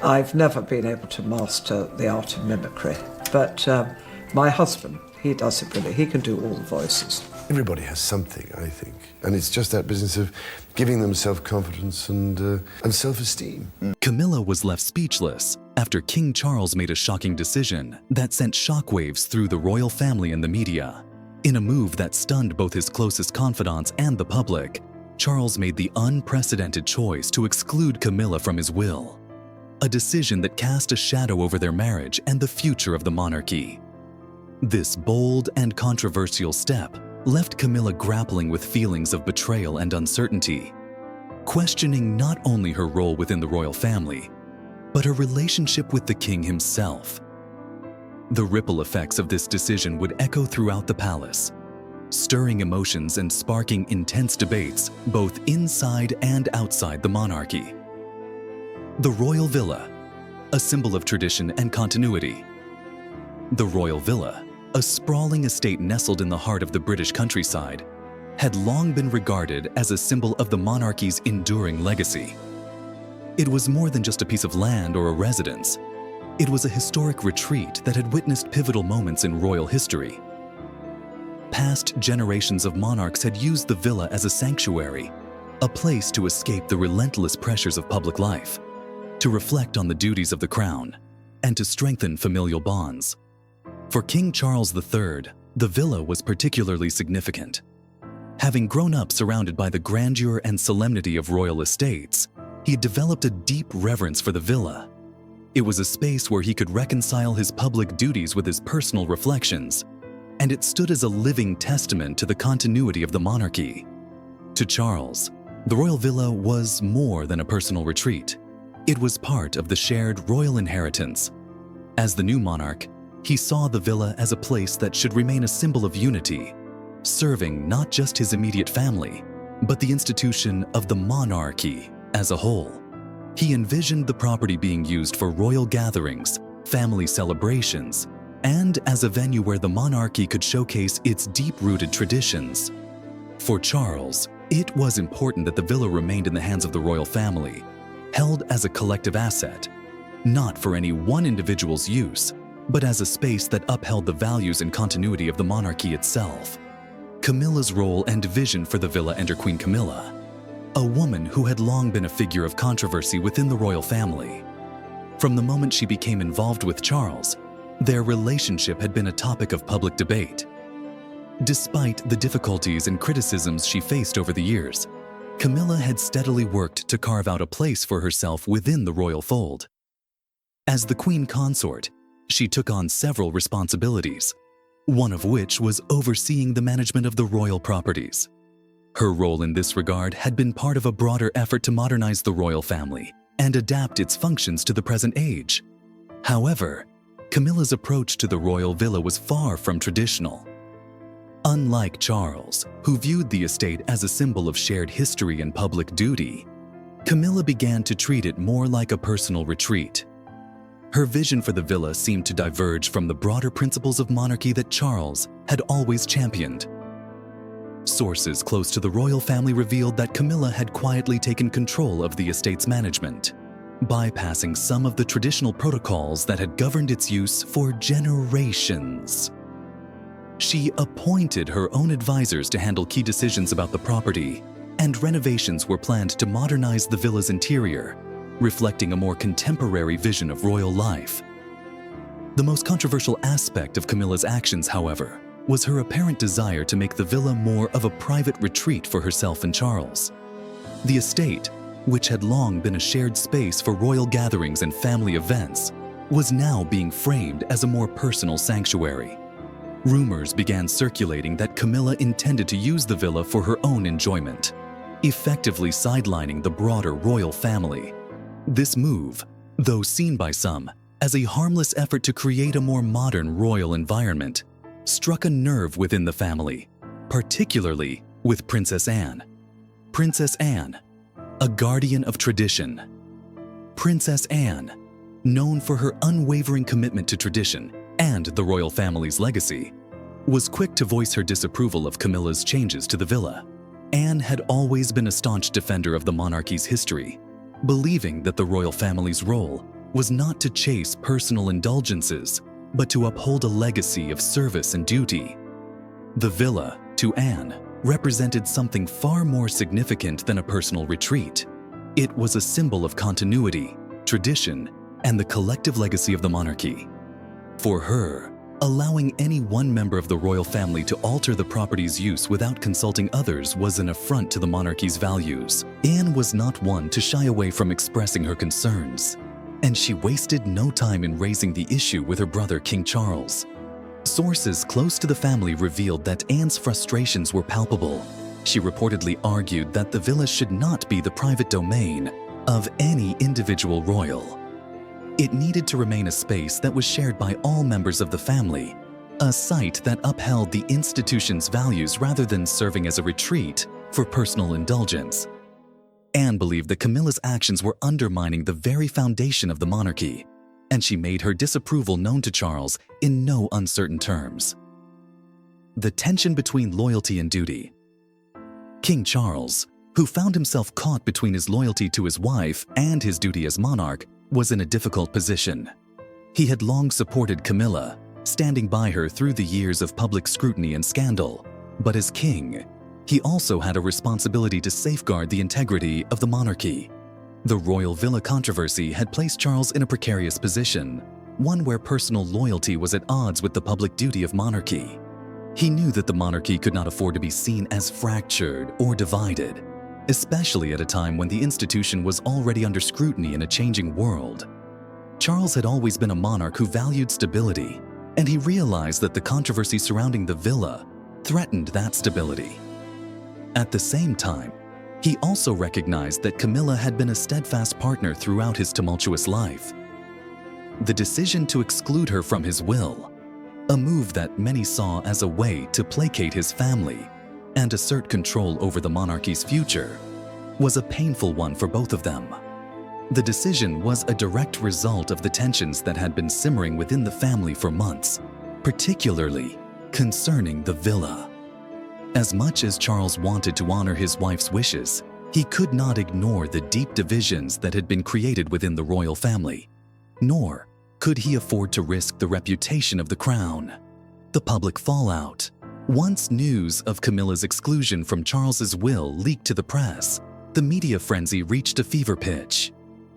I've never been able to master the art of mimicry, but my husband, he does it really. He can do all the voices. Everybody has something, I think, and it's just that business of giving them self-confidence and self-esteem. Camilla was left speechless after King Charles made a shocking decision that sent shockwaves through the royal family and the media. In a move that stunned both his closest confidants and the public, Charles made the unprecedented choice to exclude Camilla from his will, a decision that cast a shadow over their marriage and the future of the monarchy. This bold and controversial step left Camilla grappling with feelings of betrayal and uncertainty, questioning not only her role within the royal family, but her relationship with the king himself. The ripple effects of this decision would echo throughout the palace, stirring emotions and sparking intense debates both inside and outside the monarchy. The royal villa, a symbol of tradition and continuity. The royal villa, a sprawling estate nestled in the heart of the British countryside, had long been regarded as a symbol of the monarchy's enduring legacy. It was more than just a piece of land or a residence. It was a historic retreat that had witnessed pivotal moments in royal history. Past generations of monarchs had used the villa as a sanctuary, a place to escape the relentless pressures of public life, to reflect on the duties of the crown, and to strengthen familial bonds. For King Charles III, the villa was particularly significant. Having grown up surrounded by the grandeur and solemnity of royal estates, he developed a deep reverence for the villa. It was a space where he could reconcile his public duties with his personal reflections, and it stood as a living testament to the continuity of the monarchy. To Charles, the royal villa was more than a personal retreat. It was part of the shared royal inheritance. As the new monarch, he saw the villa as a place that should remain a symbol of unity, serving not just his immediate family, but the institution of the monarchy as a whole. He envisioned the property being used for royal gatherings, family celebrations, and as a venue where the monarchy could showcase its deep-rooted traditions. For Charles, it was important that the villa remained in the hands of the royal family, held as a collective asset, not for any one individual's use, but as a space that upheld the values and continuity of the monarchy itself. Camilla's role and vision for the villa and her Queen Camilla, a woman who had long been a figure of controversy within the royal family. From the moment she became involved with Charles, their relationship had been a topic of public debate. Despite the difficulties and criticisms she faced over the years, Camilla had steadily worked to carve out a place for herself within the royal fold. As the Queen Consort, she took on several responsibilities, one of which was overseeing the management of the royal properties. Her role in this regard had been part of a broader effort to modernize the royal family and adapt its functions to the present age. However, Camilla's approach to the royal villa was far from traditional. Unlike Charles, who viewed the estate as a symbol of shared history and public duty, Camilla began to treat it more like a personal retreat. Her vision for the villa seemed to diverge from the broader principles of monarchy that Charles had always championed. Sources close to the royal family revealed that Camilla had quietly taken control of the estate's management, bypassing some of the traditional protocols that had governed its use for generations. She appointed her own advisors to handle key decisions about the property, and renovations were planned to modernize the villa's interior, reflecting a more contemporary vision of royal life. The most controversial aspect of Camilla's actions, however, was her apparent desire to make the villa more of a private retreat for herself and Charles. The estate, which had long been a shared space for royal gatherings and family events, was now being framed as a more personal sanctuary. Rumors began circulating that Camilla intended to use the villa for her own enjoyment, effectively sidelining the broader royal family. This move, though seen by some as a harmless effort to create a more modern royal environment, struck a nerve within the family, particularly with Princess Anne. Princess Anne, a guardian of tradition. Princess Anne, known for her unwavering commitment to tradition and the royal family's legacy, was quick to voice her disapproval of Camilla's changes to the villa. Anne had always been a staunch defender of the monarchy's history, believing that the royal family's role was not to chase personal indulgences, but to uphold a legacy of service and duty. The villa, to Anne, represented something far more significant than a personal retreat. It was a symbol of continuity, tradition, and the collective legacy of the monarchy. For her, allowing any one member of the royal family to alter the property's use without consulting others was an affront to the monarchy's values. Anne was not one to shy away from expressing her concerns, and she wasted no time in raising the issue with her brother King Charles. Sources close to the family revealed that Anne's frustrations were palpable. She reportedly argued that the villa should not be the private domain of any individual royal. It needed to remain a space that was shared by all members of the family, a site that upheld the institution's values rather than serving as a retreat for personal indulgence. Anne believed that Camilla's actions were undermining the very foundation of the monarchy, and she made her disapproval known to Charles in no uncertain terms. The tension between loyalty and duty. King Charles, who found himself caught between his loyalty to his wife and his duty as monarch, was in a difficult position. He had long supported Camilla, standing by her through the years of public scrutiny and scandal, but as king, he also had a responsibility to safeguard the integrity of the monarchy. The royal villa controversy had placed Charles in a precarious position, one where personal loyalty was at odds with the public duty of monarchy. He knew that the monarchy could not afford to be seen as fractured or divided, especially at a time when the institution was already under scrutiny in a changing world. Charles had always been a monarch who valued stability, and he realized that the controversy surrounding the villa threatened that stability. At the same time, he also recognized that Camilla had been a steadfast partner throughout his tumultuous life. The decision to exclude her from his will, a move that many saw as a way to placate his family and assert control over the monarchy's future, was a painful one for both of them. The decision was a direct result of the tensions that had been simmering within the family for months, particularly concerning the villa. As much as Charles wanted to honor his wife's wishes, he could not ignore the deep divisions that had been created within the royal family, nor could he afford to risk the reputation of the crown. The public fallout. Once news of Camilla's exclusion from Charles's will leaked to the press, the media frenzy reached a fever pitch.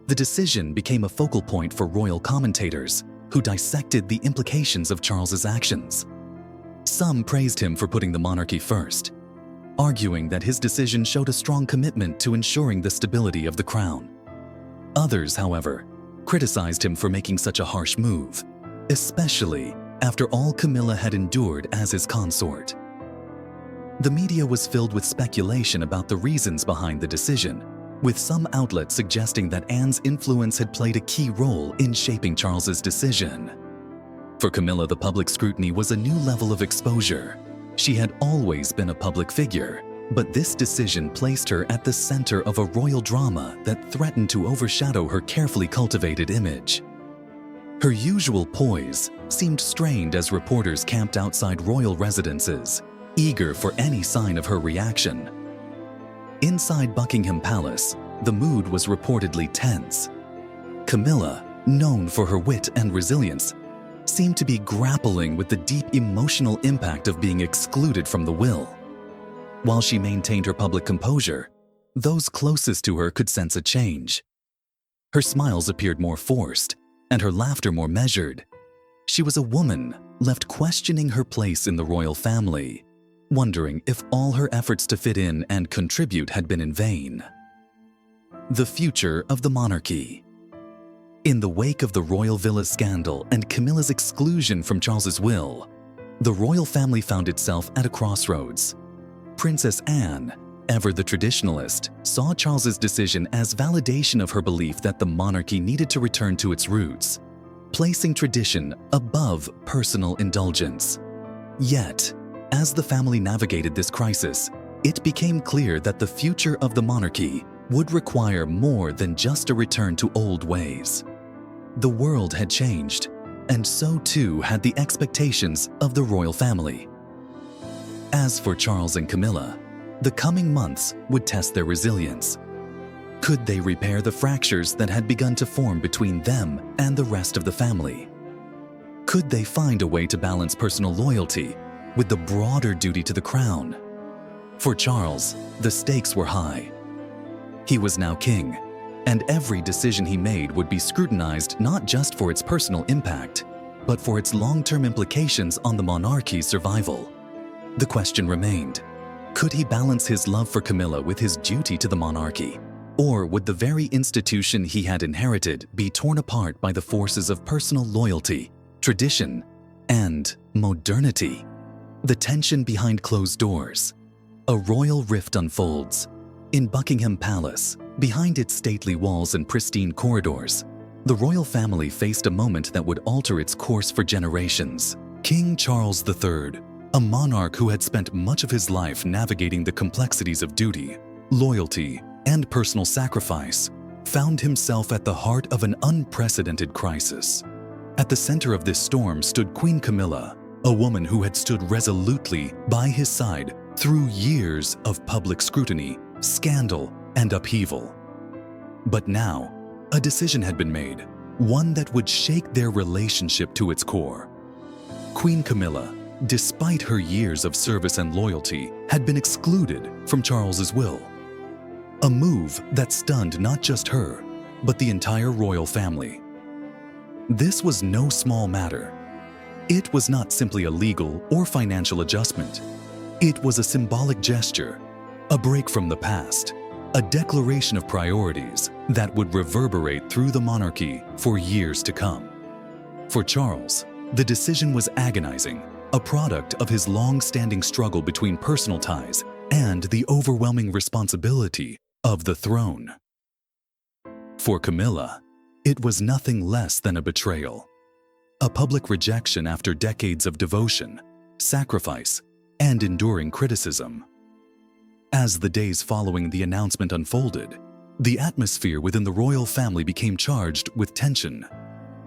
The decision became a focal point for royal commentators who dissected the implications of Charles's actions. Some praised him for putting the monarchy first, arguing that his decision showed a strong commitment to ensuring the stability of the crown. Others, however, criticized him for making such a harsh move, especially after all Camilla had endured as his consort. The media was filled with speculation about the reasons behind the decision, with some outlets suggesting that Anne's influence had played a key role in shaping Charles's decision. For Camilla, the public scrutiny was a new level of exposure. She had always been a public figure, but this decision placed her at the center of a royal drama that threatened to overshadow her carefully cultivated image. Her usual poise seemed strained as reporters camped outside royal residences, eager for any sign of her reaction. Inside Buckingham Palace, the mood was reportedly tense. Camilla, known for her wit and resilience, seemed to be grappling with the deep emotional impact of being excluded from the will. While she maintained her public composure, those closest to her could sense a change. Her smiles appeared more forced, and her laughter more measured. She was a woman left questioning her place in the royal family, wondering if all her efforts to fit in and contribute had been in vain. The future of the monarchy. In the wake of the royal villa scandal and Camilla's exclusion from Charles's will, the royal family found itself at a crossroads. Princess Anne, ever the traditionalist, saw Charles's decision as validation of her belief that the monarchy needed to return to its roots, placing tradition above personal indulgence. Yet, as the family navigated this crisis, it became clear that the future of the monarchy would require more than just a return to old ways. The world had changed, and so too had the expectations of the royal family. As for Charles and Camilla, the coming months would test their resilience. Could they repair the fractures that had begun to form between them and the rest of the family? Could they find a way to balance personal loyalty with the broader duty to the crown? For Charles, the stakes were high. He was now king, and every decision he made would be scrutinized not just for its personal impact, but for its long-term implications on the monarchy's survival. The question remained, could he balance his love for Camilla with his duty to the monarchy? Or would the very institution he had inherited be torn apart by the forces of personal loyalty, tradition, and modernity? The tension behind closed doors. A royal rift unfolds. In Buckingham Palace, behind its stately walls and pristine corridors, the royal family faced a moment that would alter its course for generations. King Charles III, a monarch who had spent much of his life navigating the complexities of duty, loyalty, and personal sacrifice, found himself at the heart of an unprecedented crisis. At the center of this storm stood Queen Camilla, a woman who had stood resolutely by his side through years of public scrutiny, scandal, and upheaval. But now, a decision had been made, one that would shake their relationship to its core. Queen Camilla, despite her years of service and loyalty, had been excluded from Charles's will. A move that stunned not just her, but the entire royal family. This was no small matter. It was not simply a legal or financial adjustment. It was a symbolic gesture, a break from the past, a declaration of priorities that would reverberate through the monarchy for years to come. For Charles, the decision was agonizing, a product of his long-standing struggle between personal ties and the overwhelming responsibility of the throne. For Camilla, it was nothing less than a betrayal, a public rejection after decades of devotion, sacrifice, and enduring criticism. As the days following the announcement unfolded, the atmosphere within the royal family became charged with tension.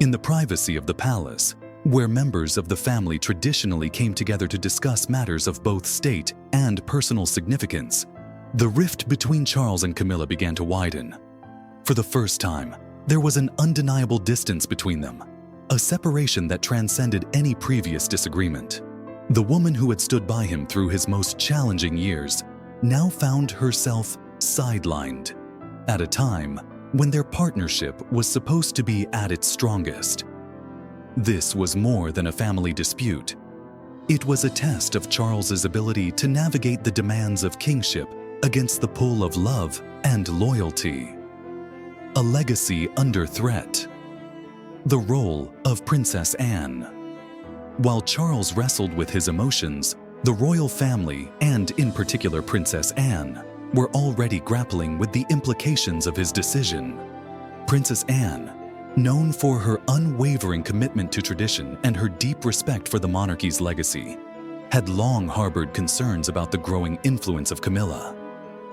In the privacy of the palace, where members of the family traditionally came together to discuss matters of both state and personal significance, the rift between Charles and Camilla began to widen. For the first time, there was an undeniable distance between them, a separation that transcended any previous disagreement. The woman who had stood by him through his most challenging years now found herself sidelined at a time when their partnership was supposed to be at its strongest. This was more than a family dispute. It was a test of Charles's ability to navigate the demands of kingship against the pull of love and loyalty. A legacy under threat. The role of Princess Anne. While Charles wrestled with his emotions, the royal family, and in particular Princess Anne, were already grappling with the implications of his decision. Princess Anne, known for her unwavering commitment to tradition and her deep respect for the monarchy's legacy, had long harbored concerns about the growing influence of Camilla.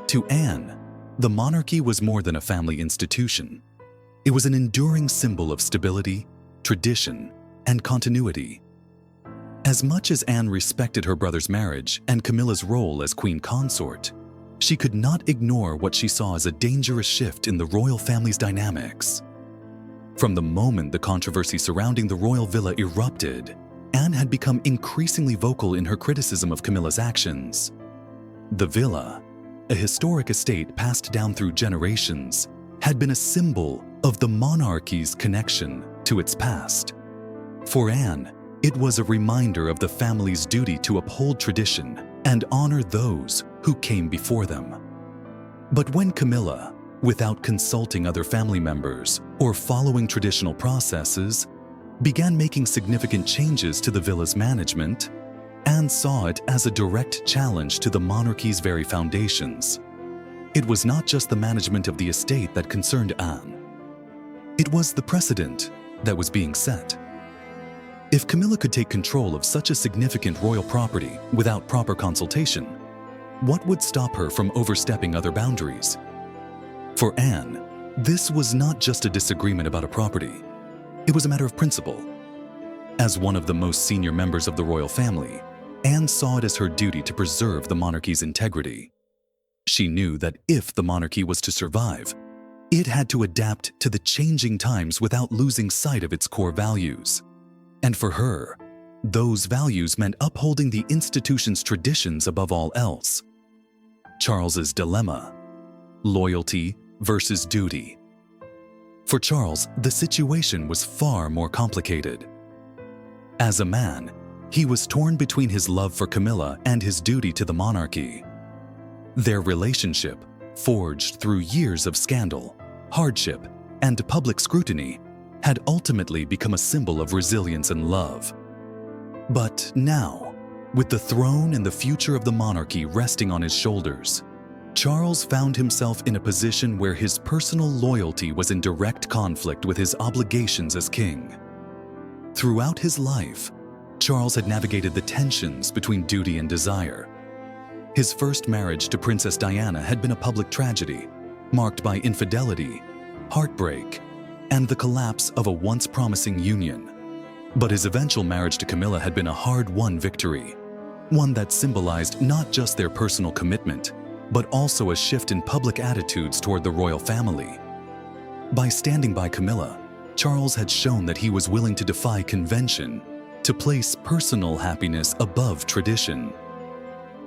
To Anne, the monarchy was more than a family institution. It was an enduring symbol of stability, tradition, and continuity. As much as Anne respected her brother's marriage and Camilla's role as queen consort, she could not ignore what she saw as a dangerous shift in the royal family's dynamics. From the moment the controversy surrounding the royal villa erupted, Anne had become increasingly vocal in her criticism of Camilla's actions. The villa, a historic estate passed down through generations, had been a symbol of the monarchy's connection to its past. For Anne, it was a reminder of the family's duty to uphold tradition and honor those who came before them. But when Camilla, without consulting other family members or following traditional processes, began making significant changes to the villa's management, Anne saw it as a direct challenge to the monarchy's very foundations. It was not just the management of the estate that concerned Anne. It was the precedent that was being set. If Camilla could take control of such a significant royal property without proper consultation, what would stop her from overstepping other boundaries? For Anne, this was not just a disagreement about a property. It was a matter of principle. As one of the most senior members of the royal family, Anne saw it as her duty to preserve the monarchy's integrity. She knew that if the monarchy was to survive, It had to adapt to the changing times without losing sight of its core values. And for her, those values meant upholding the institution's traditions above all else. Charles's dilemma: loyalty versus duty. For Charles, the situation was far more complicated. As a man, he was torn between his love for Camilla and his duty to the monarchy. Their relationship, forged through years of scandal, hardship, and public scrutiny, had ultimately become a symbol of resilience and love. But now, with the throne and the future of the monarchy resting on his shoulders, Charles found himself in a position where his personal loyalty was in direct conflict with his obligations as king. Throughout his life, Charles had navigated the tensions between duty and desire. His first marriage to Princess Diana had been a public tragedy, marked by infidelity, heartbreak, and the collapse of a once promising union. But his eventual marriage to Camilla had been a hard-won victory, one that symbolized not just their personal commitment, but also a shift in public attitudes toward the royal family. By standing by Camilla, Charles had shown that he was willing to defy convention, to place personal happiness above tradition.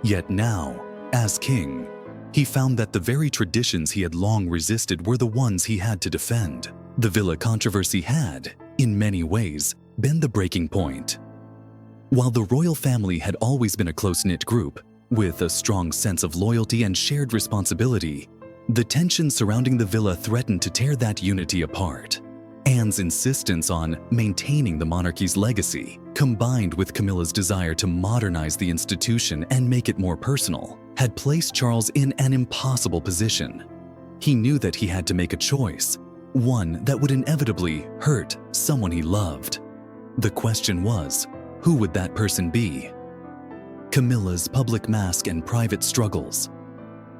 Yet now, as king, he found that the very traditions he had long resisted were the ones he had to defend. The villa controversy had, in many ways, been the breaking point. While the royal family had always been a close-knit group, with a strong sense of loyalty and shared responsibility, the tension surrounding the villa threatened to tear that unity apart. Anne's insistence on maintaining the monarchy's legacy, combined with Camilla's desire to modernize the institution and make it more personal, had placed Charles in an impossible position. He knew that he had to make a choice, one that would inevitably hurt someone he loved. The question was, who would that person be? Camilla's public mask and private struggles.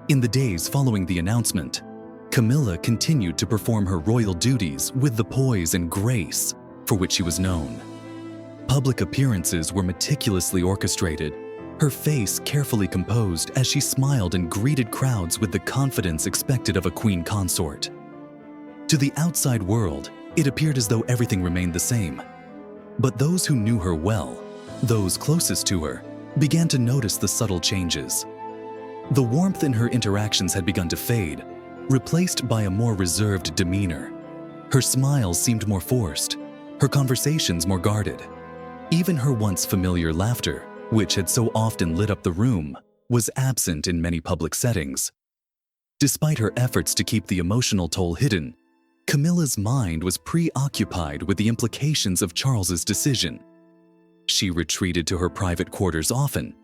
In the days following the announcement, Camilla continued to perform her royal duties with the poise and grace for which she was known. Public appearances were meticulously orchestrated, her face carefully composed as she smiled and greeted crowds with the confidence expected of a queen consort. To the outside world, it appeared as though everything remained the same. But those who knew her well, those closest to her, began to notice the subtle changes. The warmth in her interactions had begun to fade, replaced by a more reserved demeanor. Her smiles seemed more forced, her conversations more guarded. Even her once familiar laughter, which had so often lit up the room, was absent in many public settings. Despite her efforts to keep the emotional toll hidden, Camilla's mind was preoccupied with the implications of Charles's decision. She retreated to her private quarters often,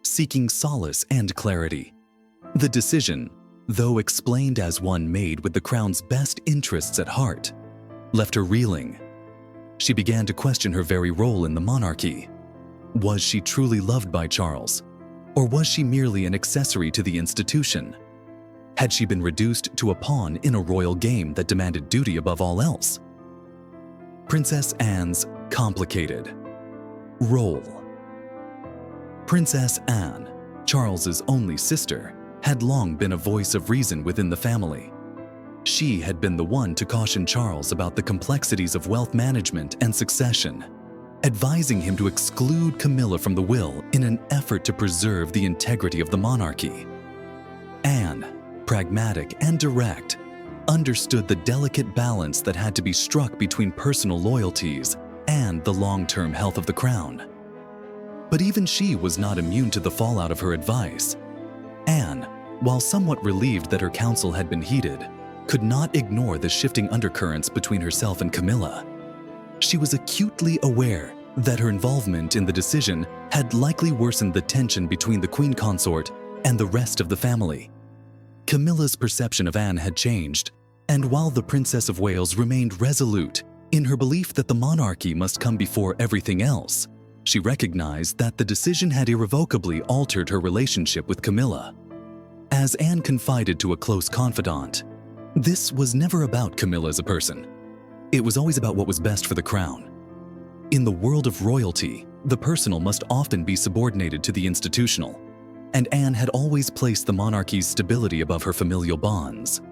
seeking solace and clarity. The decision, though explained as one made with the crown's best interests at heart, left her reeling. She began to question her very role in the monarchy. Was she truly loved by Charles, or was she merely an accessory to the institution? Had she been reduced to a pawn in a royal game that demanded duty above all else? Princess Anne's complicated role. Princess Anne, Charles's only sister, had long been a voice of reason within the family. She had been the one to caution Charles about the complexities of wealth management and succession, advising him to exclude Camilla from the will in an effort to preserve the integrity of the monarchy. Anne, pragmatic and direct, understood the delicate balance that had to be struck between personal loyalties and the long-term health of the crown. But even she was not immune to the fallout of her advice. Anne, while somewhat relieved that her counsel had been heeded, could not ignore the shifting undercurrents between herself and Camilla. She was acutely aware that her involvement in the decision had likely worsened the tension between the queen consort and the rest of the family. Camilla's perception of Anne had changed, and while the Princess of Wales remained resolute in her belief that the monarchy must come before everything else, she recognized that the decision had irrevocably altered her relationship with Camilla. As Anne confided to a close confidant, this was never about Camilla as a person. It was always about what was best for the crown. In the world of royalty, the personal must often be subordinated to the institutional, and Anne had always placed the monarchy's stability above her familial bonds.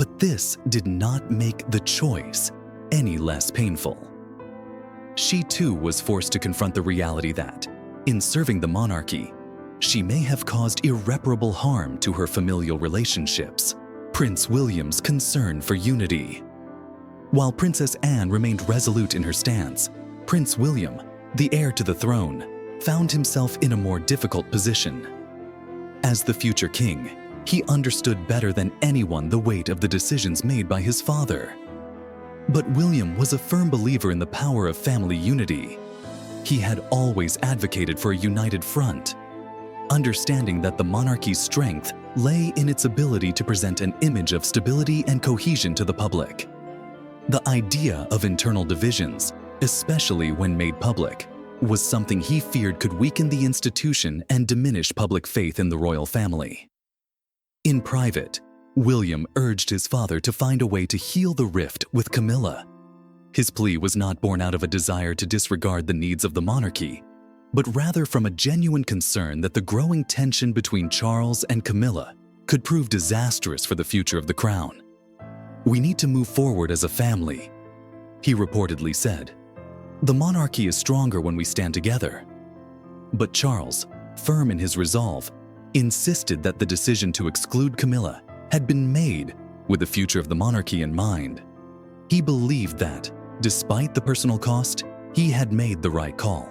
But this did not make the choice any less painful. She too was forced to confront the reality that, in serving the monarchy, she may have caused irreparable harm to her familial relationships, Prince William's concern for unity. While Princess Anne remained resolute in her stance, Prince William, the heir to the throne, found himself in a more difficult position. As the future king, he understood better than anyone the weight of the decisions made by his father. But William was a firm believer in the power of family unity. He had always advocated for a united front, understanding that the monarchy's strength lay in its ability to present an image of stability and cohesion to the public. The idea of internal divisions, especially when made public, was something he feared could weaken the institution and diminish public faith in the royal family. In private, William urged his father to find a way to heal the rift with Camilla. His plea was not born out of a desire to disregard the needs of the monarchy, but rather from a genuine concern that the growing tension between Charles and Camilla could prove disastrous for the future of the crown. "We need to move forward as a family," he reportedly said. "The monarchy is stronger when we stand together." But Charles, firm in his resolve, insisted that the decision to exclude Camilla had been made with the future of the monarchy in mind. He believed that, despite the personal cost, he had made the right call.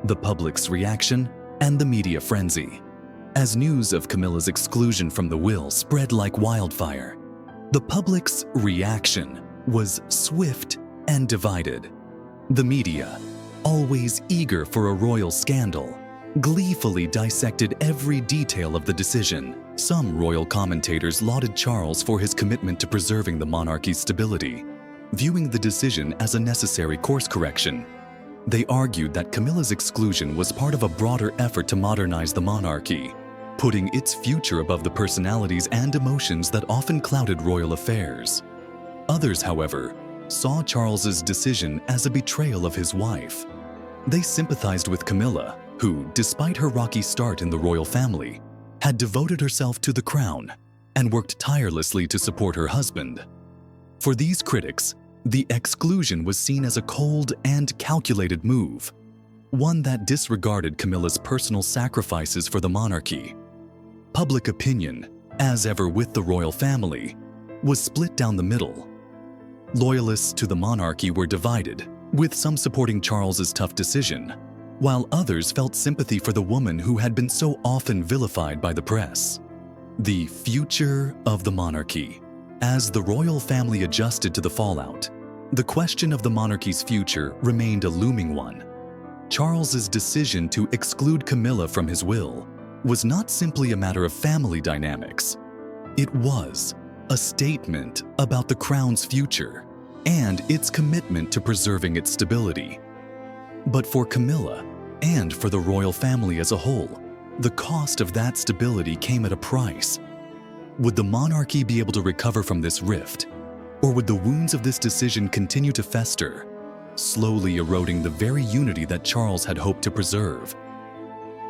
The public's reaction and the media frenzy. As news of Camilla's exclusion from the will spread like wildfire, the public's reaction was swift and divided. The media, always eager for a royal scandal, gleefully dissected every detail of the decision. Some royal commentators lauded Charles for his commitment to preserving the monarchy's stability, viewing the decision as a necessary course correction. They argued that Camilla's exclusion was part of a broader effort to modernize the monarchy, putting its future above the personalities and emotions that often clouded royal affairs. Others, however, saw Charles's decision as a betrayal of his wife. They sympathized with Camilla, who, despite her rocky start in the royal family, had devoted herself to the crown and worked tirelessly to support her husband. For these critics, the exclusion was seen as a cold and calculated move, one that disregarded Camilla's personal sacrifices for the monarchy. Public opinion, as ever with the royal family, was split down the middle. Loyalists to the monarchy were divided, with some supporting Charles's tough decision, while others felt sympathy for the woman who had been so often vilified by the press. The future of the monarchy. As the royal family adjusted to the fallout, the question of the monarchy's future remained a looming one. Charles's decision to exclude Camilla from his will was not simply a matter of family dynamics. It was a statement about the crown's future and its commitment to preserving its stability. But for Camilla, and for the royal family as a whole, the cost of that stability came at a price. Would the monarchy be able to recover from this rift? Or would the wounds of this decision continue to fester, slowly eroding the very unity that Charles had hoped to preserve?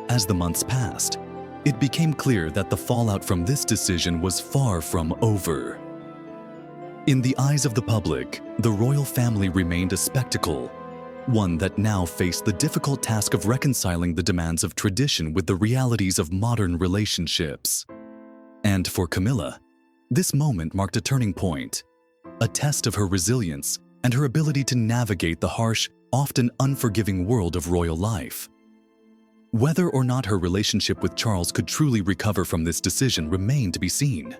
As the months passed, it became clear that the fallout from this decision was far from over. In the eyes of the public, the royal family remained a spectacle, one that now faced the difficult task of reconciling the demands of tradition with the realities of modern relationships. And for Camilla, this moment marked a turning point, a test of her resilience and her ability to navigate the harsh, often unforgiving world of royal life. Whether or not her relationship with Charles could truly recover from this decision remained to be seen.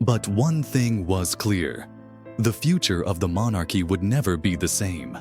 But one thing was clear: the future of the monarchy would never be the same.